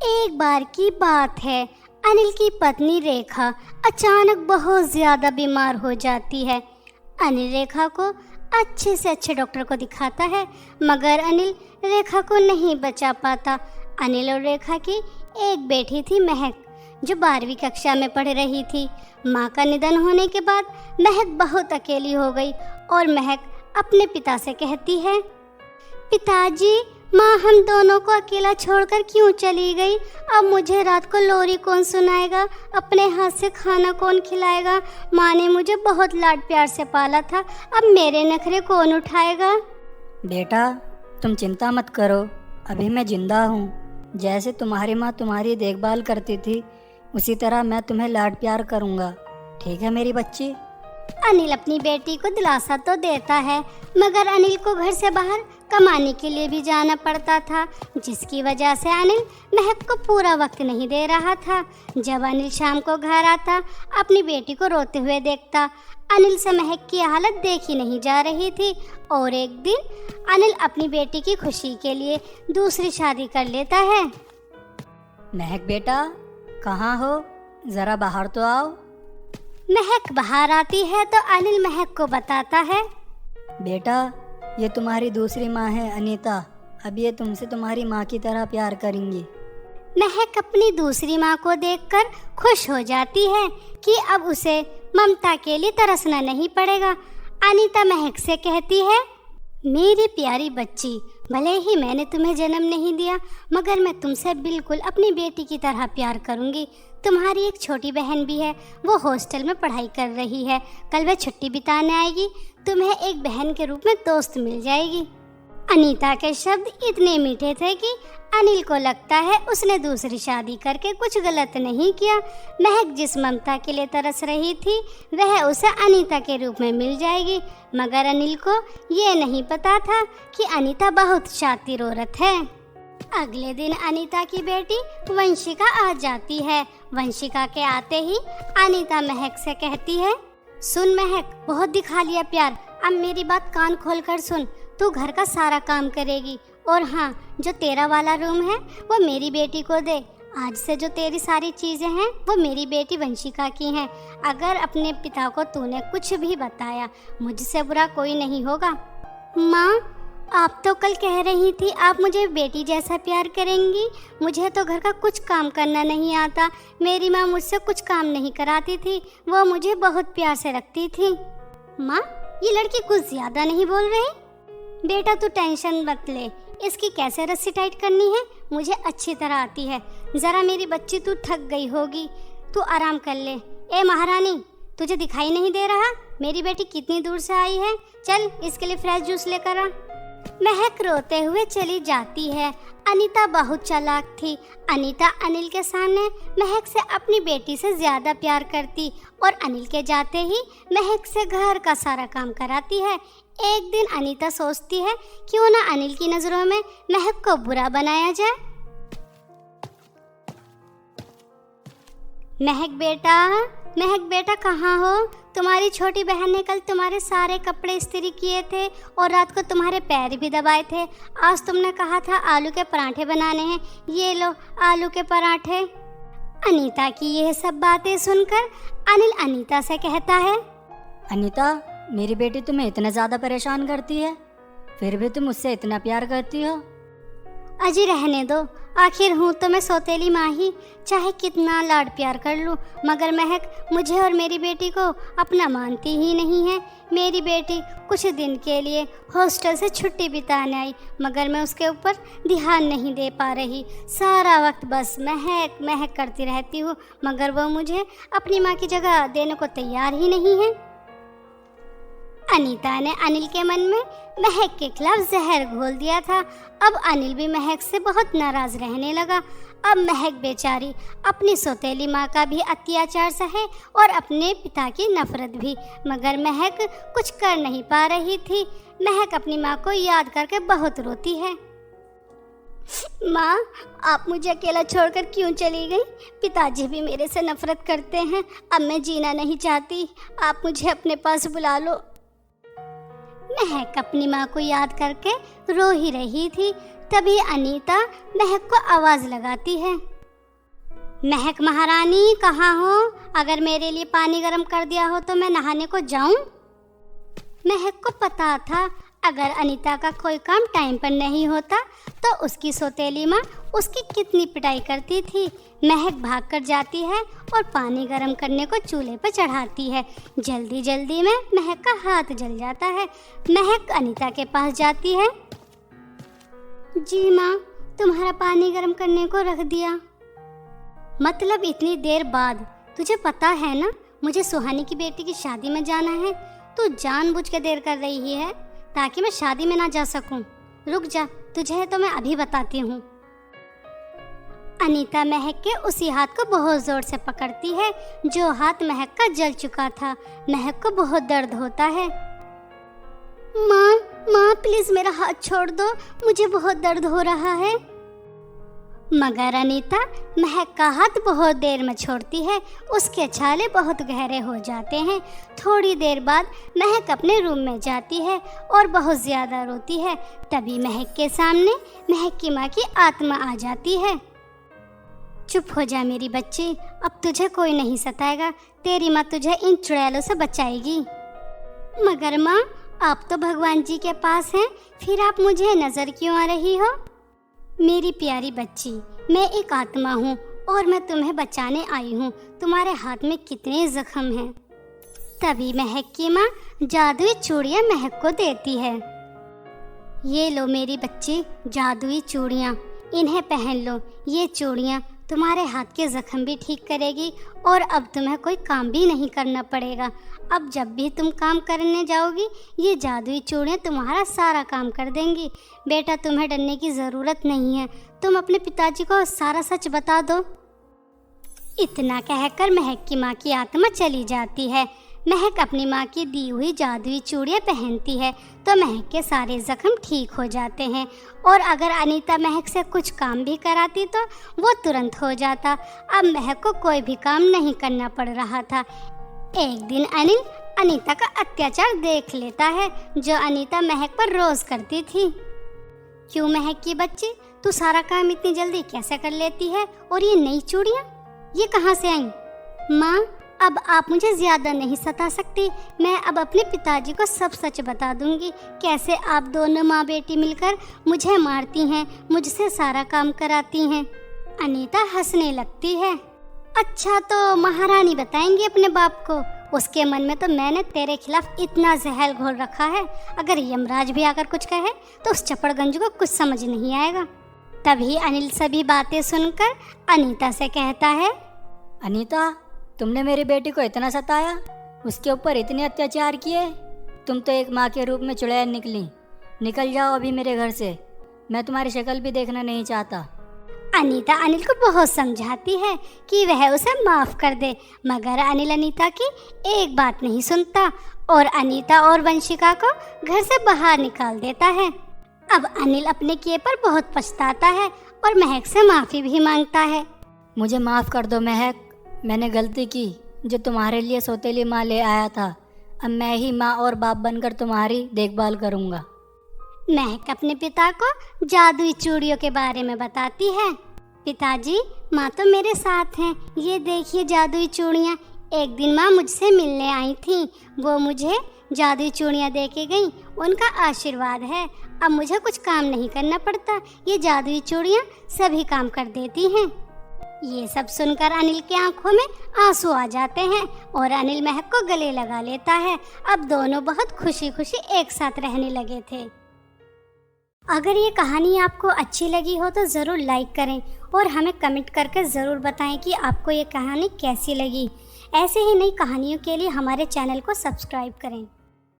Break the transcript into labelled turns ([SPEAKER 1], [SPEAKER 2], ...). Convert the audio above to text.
[SPEAKER 1] एक बार की बात है, अनिल की पत्नी रेखा अचानक बहुत ज़्यादा बीमार हो जाती है। अनिल रेखा को अच्छे से अच्छे डॉक्टर को दिखाता है, मगर अनिल रेखा को नहीं बचा पाता। अनिल और रेखा की एक बेटी थी महक, जो 12वीं कक्षा में पढ़ रही थी। माँ का निधन होने के बाद महक बहुत अकेली हो गई और महक अपने पिता से कहती है, पिताजी, माँ हम दोनों को अकेला छोड़कर क्यों चली गई? अब मुझे रात को लोरी कौन सुनाएगा? अपने हाथ से खाना कौन खिलाएगा? माँ ने मुझे बहुत लाड प्यार से पाला था, अब मेरे नखरे कौन उठाएगा?
[SPEAKER 2] बेटा, तुम चिंता मत करो, अभी मैं जिंदा हूँ। जैसे तुम्हारी माँ तुम्हारी देखभाल करती थी, उसी तरह मैं तुम्हें लाड प्यार करूँगा। ठीक है मेरी बच्ची?
[SPEAKER 1] अनिल अपनी बेटी को दिलासा तो देता है, मगर अनिल को घर से बाहर कमाने के लिए भी जाना पड़ता था, जिसकी वजह से अनिल महक को पूरा वक्त नहीं दे रहा था। जब अनिल शाम को घर आता, अपनी बेटी को रोते हुए देखता। अनिल से महक की हालत देखी नहीं जा रही थी और एक दिन अनिल अपनी बेटी की खुशी के लिए दूसरी शादी कर लेता है।
[SPEAKER 2] महक बेटा, कहाँ हो? ज़रा बाहर तो आओ।
[SPEAKER 1] महक बाहर आती है तो अनिल महक को बताता है,
[SPEAKER 2] बेटा, ये तुम्हारी दूसरी माँ है अनीता। अब ये तुमसे तुम्हारी माँ की तरह प्यार करेंगी।
[SPEAKER 1] महक अपनी दूसरी माँ को देखकर खुश हो जाती है कि अब उसे ममता के लिए तरसना नहीं पड़ेगा। अनीता महक से कहती है, मेरी प्यारी बच्ची, भले ही मैंने तुम्हें जन्म नहीं दिया, मगर मैं तुमसे बिल्कुल अपनी बेटी की तरह प्यार करूंगी। तुम्हारी एक छोटी बहन भी है, वो हॉस्टल में पढ़ाई कर रही है। कल वह छुट्टी बिताने आएगी, तुम्हें एक बहन के रूप में दोस्त मिल जाएगी। अनीता के शब्द इतने मीठे थे कि अनिल को लगता है उसने दूसरी शादी करके कुछ गलत नहीं किया। महक जिस ममता के लिए तरस रही थी, वह उसे अनीता के रूप में मिल जाएगी, मगर अनिल को ये नहीं पता था कि अनीता बहुत शातिर औरत है। अगले दिन अनीता की बेटी वंशिका आ जाती है। वंशिका के आते ही अनीता महक से कहती है, सुन महक, बहुत दिखा लिया प्यार, अब मेरी बात कान खोल कर सुन। तू घर का सारा काम करेगी और हाँ, जो तेरा वाला रूम है वो मेरी बेटी को दे। आज से जो तेरी सारी चीज़ें हैं वो मेरी बेटी वंशिका की हैं। अगर अपने पिता को तूने कुछ भी बताया, मुझसे बुरा कोई नहीं होगा। माँ, आप तो कल कह रही थी आप मुझे बेटी जैसा प्यार करेंगी। मुझे तो घर का कुछ काम करना नहीं आता। मेरी माँ मुझसे कुछ काम नहीं कराती थी, वो मुझे बहुत प्यार से रखती थी। माँ, ये लड़की कुछ ज़्यादा नहीं बोल रही? बेटा तू टेंशन मत ले, इसकी कैसे रस्सी टाइट करनी है मुझे अच्छी तरह आती है। ज़रा मेरी बच्ची, तू थक गई होगी, तू आराम कर ले। ए महारानी, तुझे दिखाई नहीं दे रहा मेरी बेटी कितनी दूर से आई है? चल इसके लिए फ्रेश जूस लेकर आ। महक रोते हुए चली जाती है। अनीता बहुत चालाक थी। अनीता अनिल के सामने महक से अपनी बेटी से ज़्यादा प्यार करती और अनिल के जाते ही महक से घर का सारा काम कराती है। एक दिन अनीता सोचती है, क्यों ना अनिल की नज़रों में महक को बुरा बनाया जाए। महक बेटा कहाँ हो? तुम्हारी छोटी बहन ने कल तुम्हारे सारे कपड़े इस्त्री किए थे और रात को तुम्हारे पैर भी दबाए थे। आज तुमने कहा था आलू के पराठे बनाने हैं, ये लो आलू के पराठे। अनीता की यह सब बातें सुनकर अनिल अनीता से कहता है,
[SPEAKER 2] अनीता, मेरी बेटी तुम्हें इतना ज़्यादा परेशान करती है, फिर भी तुम उससे इतना प्यार करती हो।
[SPEAKER 1] अजी रहने दो, आखिर हूँ तो मैं सौतेली माँ ही, चाहे कितना लाड प्यार कर लूँ, मगर महक मुझे और मेरी बेटी को अपना मानती ही नहीं है। मेरी बेटी कुछ दिन के लिए हॉस्टल से छुट्टी बिताने आई, मगर मैं उसके ऊपर ध्यान नहीं दे पा रही। सारा वक्त बस महक महक करती रहती हूँ, मगर वो मुझे अपनी माँ की जगह देने को तैयार ही नहीं है। अनीता ने अनिल के मन में महक के खिलाफ जहर घोल दिया था। अब अनिल भी महक से बहुत नाराज रहने लगा। अब महक बेचारी अपनी सौतेली माँ का भी अत्याचार सहे और अपने पिता की नफरत भी, मगर महक कुछ कर नहीं पा रही थी। महक अपनी माँ को याद करके बहुत रोती है। माँ, आप मुझे अकेला छोड़कर क्यों चली गई? पिताजी भी मेरे से नफरत करते हैं, अब मैं जीना नहीं चाहती, आप मुझे अपने पास बुला लो। महक अपनी माँ को याद करके रो ही रही थी। तभी अनीता महक को आवाज़ लगाती है, महक महारानी कहाँ हो? अगर मेरे लिए पानी गर्म कर दिया हो तो मैं नहाने को जाऊं? महक को पता था अगर अनीता का कोई काम टाइम पर नहीं होता तो उसकी सौतेली माँ उसकी कितनी पिटाई करती थी। महक भागकर जाती है और पानी गर्म करने को चूल्हे पर चढ़ाती है। जल्दी जल्दी में महक का हाथ जल जाता है। महक अनीता के पास जाती है। जी माँ, तुम्हारा पानी गर्म करने को रख दिया। मतलब इतनी देर बाद? तुझे पता है ना मुझे सुहानी की बेटी की शादी में जाना है। तू जानबूझ के देर कर रही है ताकि मैं शादी में ना जा सकूं। रुक जा, तुझे तो मैं अभी बताती हूँ। अनीता महक के उसी हाथ को बहुत जोर से पकड़ती है जो हाथ महक का जल चुका था। महक को बहुत दर्द होता है। माँ माँ प्लीज मेरा हाथ छोड़ दो, मुझे बहुत दर्द हो रहा है। मगर अनीता महक का हाथ बहुत देर में छोड़ती है। उसके छाले बहुत गहरे हो जाते हैं। थोड़ी देर बाद महक अपने रूम में जाती है और बहुत ज़्यादा रोती है। तभी महक के सामने महक की माँ की आत्मा आ जाती है। चुप हो जा मेरी बच्ची, अब तुझे कोई नहीं सताएगा। तेरी माँ तुझे इन चुड़ैलों से बचाएगी। मगर माँ, आप तो भगवान जी के पास हैं, फिर आप मुझे नज़र क्यों आ रही हो? मेरी प्यारी बच्ची, मैं एक आत्मा हूँ और मैं तुम्हें बचाने आई हूँ। तुम्हारे हाथ में कितने जख्म हैं। तभी महक की माँ जादुई चूड़ियाँ महक को देती है। ये लो मेरी बच्ची, जादुई चूड़ियाँ, इन्हें पहन लो। ये चूड़ियाँ तुम्हारे हाथ के जख्म भी ठीक करेगी और अब तुम्हें कोई काम भी नहीं करना पड़ेगा। अब जब भी तुम काम करने जाओगी ये जादुई चूड़ियाँ तुम्हारा सारा काम कर देंगी। बेटा, तुम्हें डरने की ज़रूरत नहीं है। तुम अपने पिताजी को सारा सच बता दो। इतना कहकर महक की माँ की आत्मा चली जाती है। महक अपनी माँ की दी हुई जादुई चूड़ियाँ पहनती है तो महक के सारे जख्म ठीक हो जाते हैं। और अगर अनीता महक से कुछ काम भी कराती तो वो तुरंत हो जाता। अब महक को कोई भी काम नहीं करना पड़ रहा था। एक दिन अनिल अनीता का अत्याचार देख लेता है जो अनीता महक पर रोज करती थी। क्यों महक की बच्ची, तू सारा काम इतनी जल्दी कैसे कर लेती है? और ये नई चूड़ियाँ ये कहाँ से आई? माँ, अब आप मुझे ज़्यादा नहीं सता सकती। मैं अब अपने पिताजी को सब सच बता दूंगी। कैसे आप दोनों माँ बेटी मिलकर मुझे मारती हैं, मुझसे सारा काम कराती हैं। अनीता हंसने लगती है। अच्छा, तो महारानी बताएंगी अपने बाप को। उसके मन में तो मैंने तेरे खिलाफ इतना जहर घोल रखा है, अगर यमराज भी आकर कुछ कहे तो उस चपड़गंज को कुछ समझ नहीं आएगा। तभी अनिल सभी बातें सुनकर अनीता से कहता है,
[SPEAKER 2] अनीता, तुमने मेरी बेटी को इतना सताया, उसके ऊपर इतने अत्याचार किए। तुम तो एक माँ के रूप में चुड़ैल निकली। निकल जाओ अभी मेरे घर से, मैं तुम्हारी शक्ल भी देखना नहीं चाहता।
[SPEAKER 1] अनीता अनिल को बहुत समझाती है कि वह उसे माफ़ कर दे, मगर अनिल अनीता की एक बात नहीं सुनता और अनीता और वंशिका को घर से बाहर निकाल देता है। अब अनिल अपने किए पर बहुत पछताता है और महक से माफ़ी भी मांगता है।
[SPEAKER 2] मुझे माफ़ कर दो महक, मैंने गलती की जो तुम्हारे लिए सौतेली माँ ले आया था। अब मैं ही माँ और बाप बनकर तुम्हारी देखभाल करूँगा।
[SPEAKER 1] महक अपने पिता को जादुई चूड़ियों के बारे में बताती है। पिताजी, माँ तो मेरे साथ हैं। ये देखिए जादुई चूड़ियाँ। एक दिन माँ मुझसे मिलने आई थी, वो मुझे जादुई चूड़ियाँ दे के गई। उनका आशीर्वाद है, अब मुझे कुछ काम नहीं करना पड़ता। ये जादुई चूड़ियाँ सभी काम कर देती हैं। ये सब सुनकर अनिल की आंखों में आंसू आ जाते हैं और अनिल महक को गले लगा लेता है। अब दोनों बहुत खुशी खुशी एक साथ रहने लगे थे। अगर ये कहानी आपको अच्छी लगी हो तो ज़रूर लाइक करें और हमें कमेंट करके ज़रूर बताएं कि आपको ये कहानी कैसी लगी। ऐसे ही नई कहानियों के लिए हमारे चैनल को सब्सक्राइब करें।